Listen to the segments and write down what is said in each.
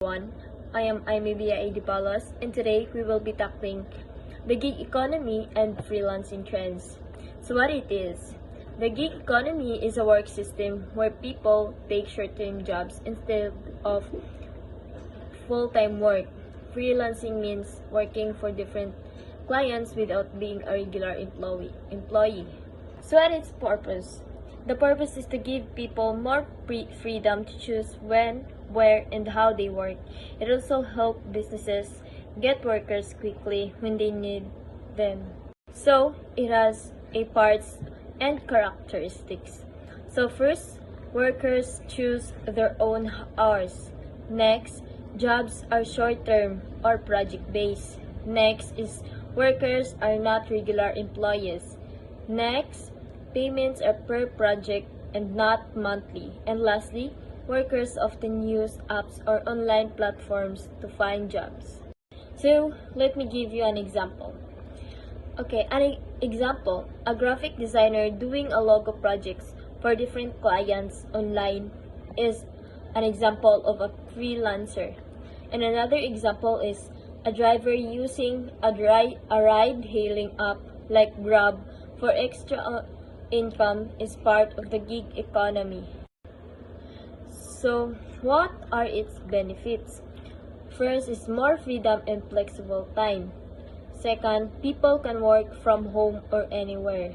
Everyone. I am Aimee Edipalos, and today we will be tackling the gig economy and freelancing trends. So, what it is? The gig economy is a work system where people take short-term jobs instead of full-time work. Freelancing means working for different clients without being a regular employee. So, at its purpose, the purpose is to give people more freedom to choose when, where, and how they work. It also helps businesses get workers quickly when they need them. So, it has a parts and characteristics. So, first, workers choose their own hours. Next, jobs are short-term or project-based. Next is workers are not regular employees. Next, payments are per project and not monthly. And lastly, workers often use apps or online platforms to find jobs. So, let me give you an example. Okay, example, a graphic designer doing a logo projects for different clients online is an example of a freelancer. And another example is a driver using a ride-hailing app like Grab for extra income is part of the gig economy. So, what are its benefits? First is more freedom and flexible time. Second, people can work from home or anywhere.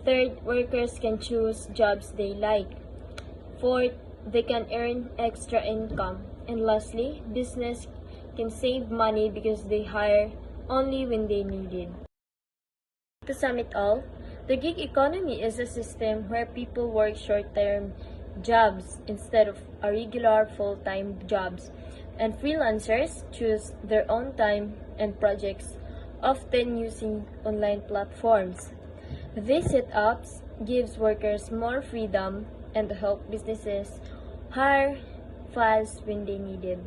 Third, workers can choose jobs they like. Fourth, they can earn extra income. And lastly, business can save money because they hire only when they need it. To sum it all, the gig economy is a system where people work short-term jobs instead of a regular full-time jobs, and freelancers choose their own time and projects, often using online platforms. These setups gives workers more freedom and help businesses hire fast when they need it.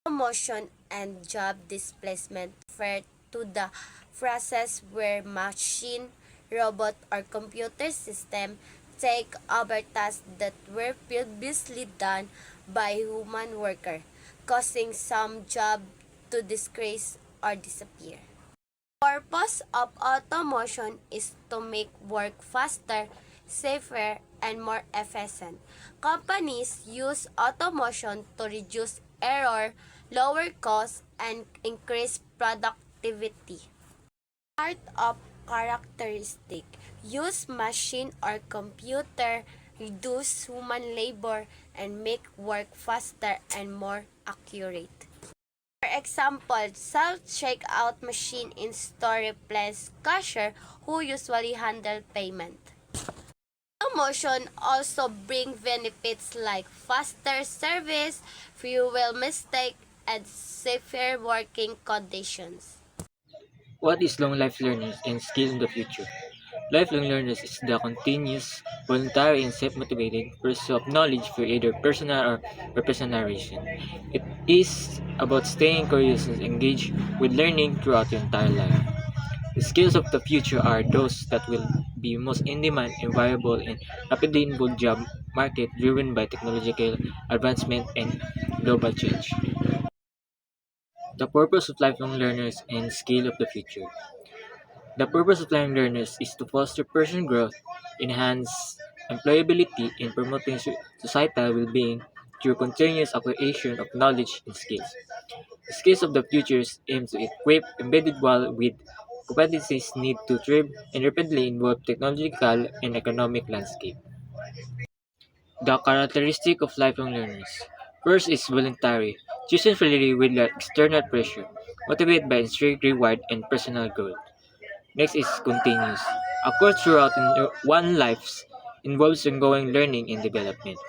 Promotion and job displacement refer to the process where machine, robot, or computer system take over tasks that were previously done by human worker, causing some job to decrease or disappear. The purpose of automation is to make work faster, safer, and more efficient. Companies use automation to reduce error, lower costs, and increase productivity. Part of characteristic use machine or computer, reduce human labor, and make work faster and more accurate. For example, self-checkout machine in store replace cashier who usually handle payment. Automation also bring benefits like faster service, fewer mistakes, and safer working conditions. What is long life learning and skill in the future? Lifelong learners is the continuous, voluntary, and self-motivated pursuit of knowledge for either personal or professional reason. It is about staying curious and engaged with learning throughout your entire life. The skills of the future are those that will be most in demand and viable in rapidly evolving job market driven by technological advancement and global change. The purpose of lifelong learners and skill of the future. The purpose of lifelong learners is to foster personal growth, enhance employability, and promoting societal well-being through continuous acquisition of knowledge and skills. The skills of the future aim to equip individuals with competencies needed to thrive in rapidly evolving technological and economic landscape. The characteristic of lifelong learners. First is voluntary, chosen freely without external pressure, motivated by strict reward and personal growth. Next is continuous. A course throughout one life involves ongoing learning and development.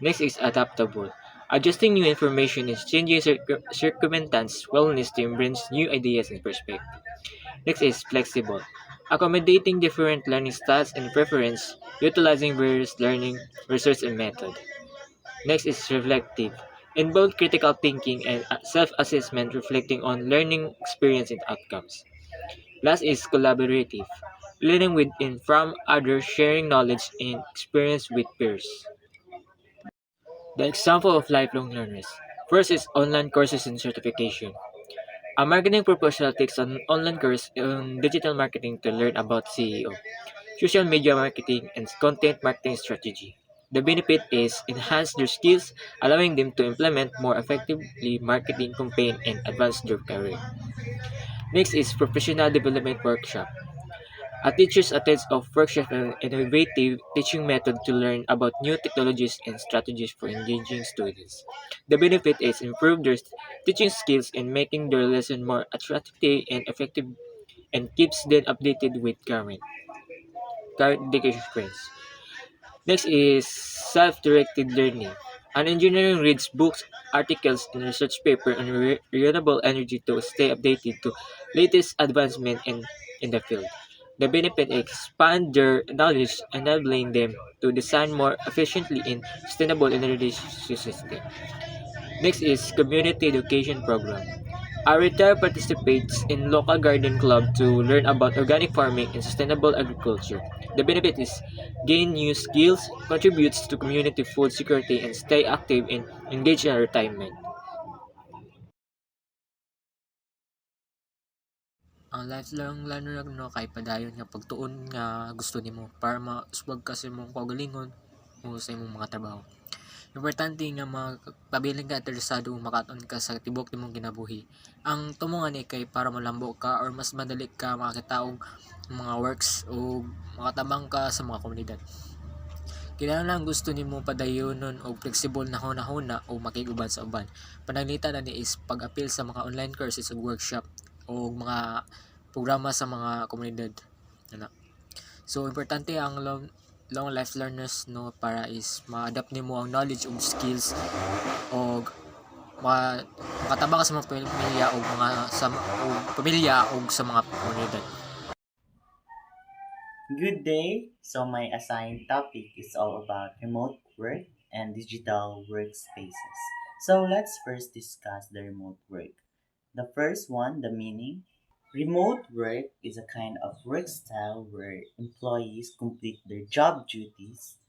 Next is adaptable. Adjusting new information and changing circumstances wellness to embrace new ideas and perspectives. Next is flexible. Accommodating different learning styles and preferences, utilizing various learning resources and methods. Next is reflective. Involve critical thinking and self-assessment reflecting on learning experience and outcomes. Last is collaborative, learning with and from others, sharing knowledge and experience with peers. The example of lifelong learners. First is online courses and certification. A marketing professional takes an online course on digital marketing to learn about CEO, social media marketing, and content marketing strategy. The benefit is enhance their skills, allowing them to implement more effectively marketing campaign and advance their career. Next is professional development workshop. A teachers attends a workshop and innovative teaching method to learn about new technologies and strategies for engaging students. The benefit is improve their teaching skills and making their lesson more attractive and effective and keeps them updated with current education trends. Next is self-directed learning. An engineering reads books, articles, and research papers on renewable energy to stay updated to latest advancement in the field. The benefit is expand their knowledge, enabling them to design more efficiently in sustainable energy system. Next is community education program. A retired participates in local garden club to learn about organic farming and sustainable agriculture. The benefit is gain new skills, contributes to community food security, and stay active and engaged in retirement. Ang lifelong learner no kay padayon nga pagtuon nga gusto nimo para masubag ka sa imong kaugalingon o sa imong mga trabaho. Importante nga magpabiling ka interesado makaton ka sa tibok nimong kinabuhi. Ang tumongan ni kay para malambo ka or mas madali ka makakita og mga works o makatabang ka sa mga komunidad. Kinahanglan gusto nimo padayonon og flexible na hunahuna o makiguban sa uban. Pananglitan na ni is pag-apil sa mga online courses ug workshop o mga programa sa mga komunidad. Ano? So importante ang long life learners no para is ma-adapt nimo ang knowledge ug skills og makatabang ka sa mga pamilya o mga sa o pamilya o sa mga komunidad. Good day. So my assigned topic is all about remote work and digital workspaces. So let's first discuss the remote work. The first one, the meaning. Remote work is a kind of work style where employees complete their job duties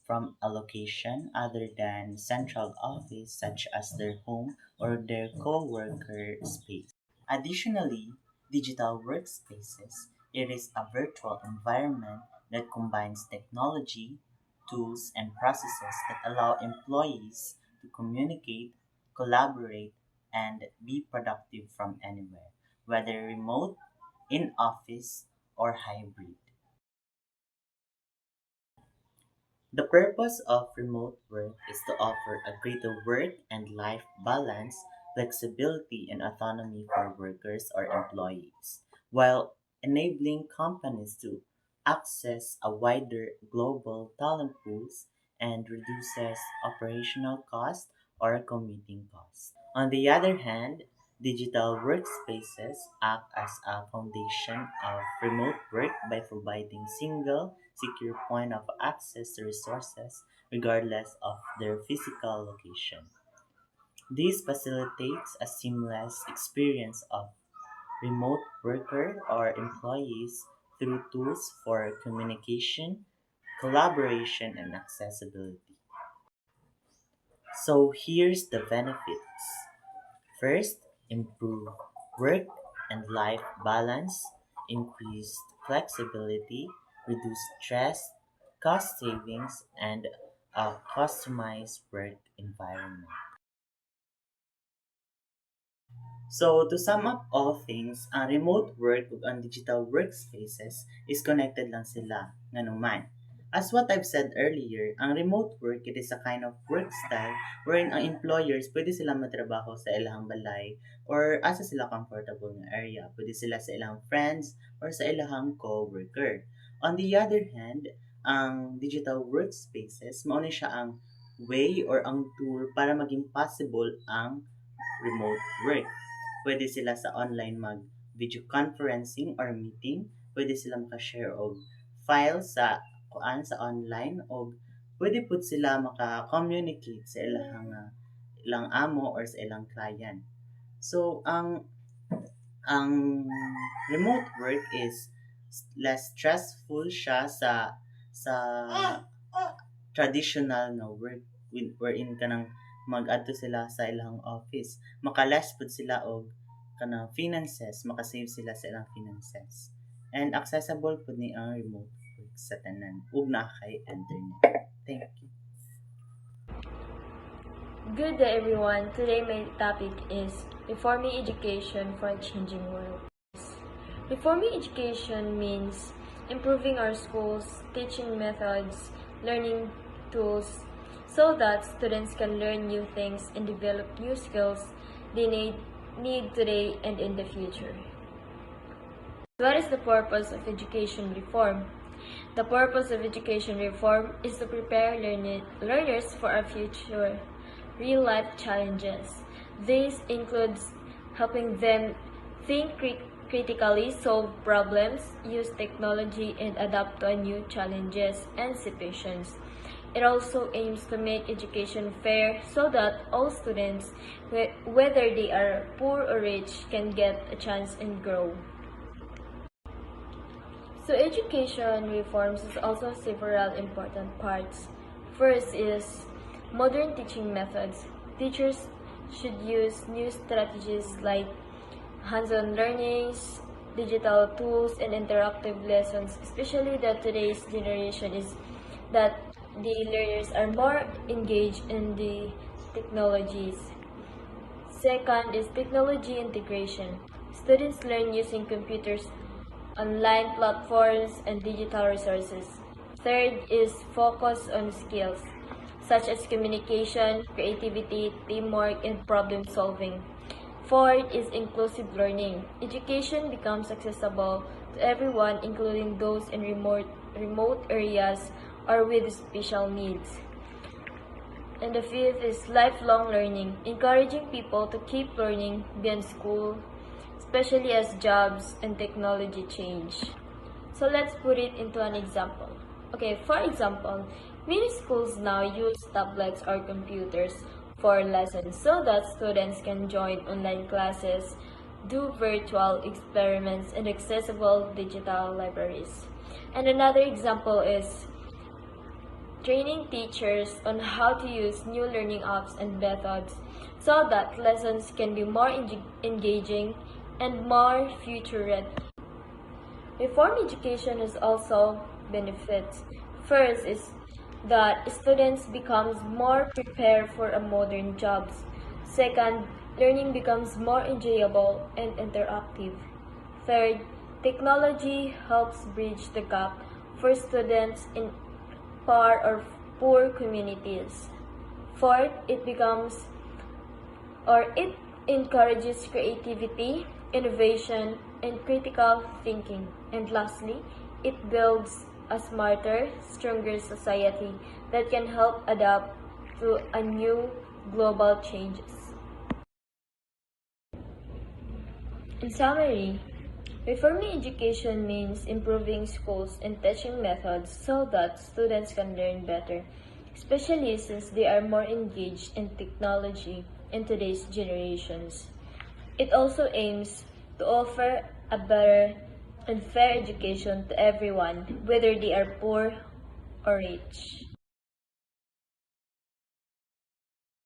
from a location other than central office such as their home or their co-worker space. Additionally, digital workspaces, it is a virtual environment that combines technology, tools, and processes that allow employees to communicate, collaborate, and be productive from anywhere, whether remote, in office, or hybrid. The purpose of remote work is to offer a greater work and life balance, flexibility, and autonomy for workers or employees, while enabling companies to access a wider global talent pools and reduces operational costs or commuting costs. On the other hand, digital workspaces act as a foundation of remote work by providing single, secure point of access to resources regardless of their physical location. This facilitates a seamless experience of remote worker or employees through tools for communication, collaboration, and accessibility. So here's the benefits. First, improve work and life balance, increased flexibility, reduce stress, cost savings, and a customized work environment. So, to sum up all things, ang remote work ug ang digital workspaces is connected lang sila nganuman. As what I've said earlier, ang remote work it is a kind of work style wherein ang employers pwede sila matrabaho sa ilang balay or asa sila comfortable nga area. Pwede sila sa ilang friends or sa ilang co-worker. On the other hand, ang digital workspaces, mao ni siya ang way or ang tool para maging possible ang remote work. Pwede sila sa online mag video conferencing or meeting. Pwede sila maka-share og file sa kuan sa online o pwede pud sila maka-communicate sa ilang amo or sa ilang client. So ang remote work is less stressful siya sa traditional na work wherein kanang mag-adto sila sa ilang office. Makalas pud sila og kanang finances, makasave sila sa ilang finances. And accessible pud ni ang remote work sa tanan ug naa kay internet. Thank you. Good day, everyone. Today, my topic is reforming education for a changing world. Reforming education means improving our schools, teaching methods, learning tools, so that students can learn new things and develop new skills they need today and in the future. What is the purpose of education reform? The purpose of education reform is to prepare learners for our future real-life challenges. This includes helping them think critically, solve problems, use technology, and adapt to new challenges and situations. It also aims to make education fair so that all students, whether they are poor or rich, can get a chance and grow. So education reforms is also several important parts. First is modern teaching methods. Teachers should use new strategies like hands-on learnings, digital tools, and interactive lessons, especially that today's generation is that the learners are more engaged in the technologies. Second is technology integration. Students learn using computers, online platforms, and digital resources. Third is focus on skills such as communication, creativity, teamwork, and problem solving. Fourth is inclusive learning. Education becomes accessible to everyone, including those in remote areas or with special needs. And the fifth is lifelong learning, encouraging people to keep learning beyond school, especially as jobs and technology change. So let's put it into an example. Okay, for example, many schools now use tablets or computers for lessons so that students can join online classes, do virtual experiments, and accessible digital libraries. And another example is training teachers on how to use new learning apps and methods so that lessons can be more engaging and more future ready. Reform education has also benefits. First is that students becomes more prepared for a modern jobs. Second, learning becomes more enjoyable and interactive. Third, technology helps bridge the gap for students in poor or poor communities. Fourth, it encourages creativity, innovation, and critical thinking. And lastly, it builds a smarter, stronger society that can help adapt to a new global changes. In summary, reforming education means improving schools and teaching methods so that students can learn better, especially since they are more engaged in technology in today's generations. It also aims to offer a better and fair education to everyone, whether they are poor or rich.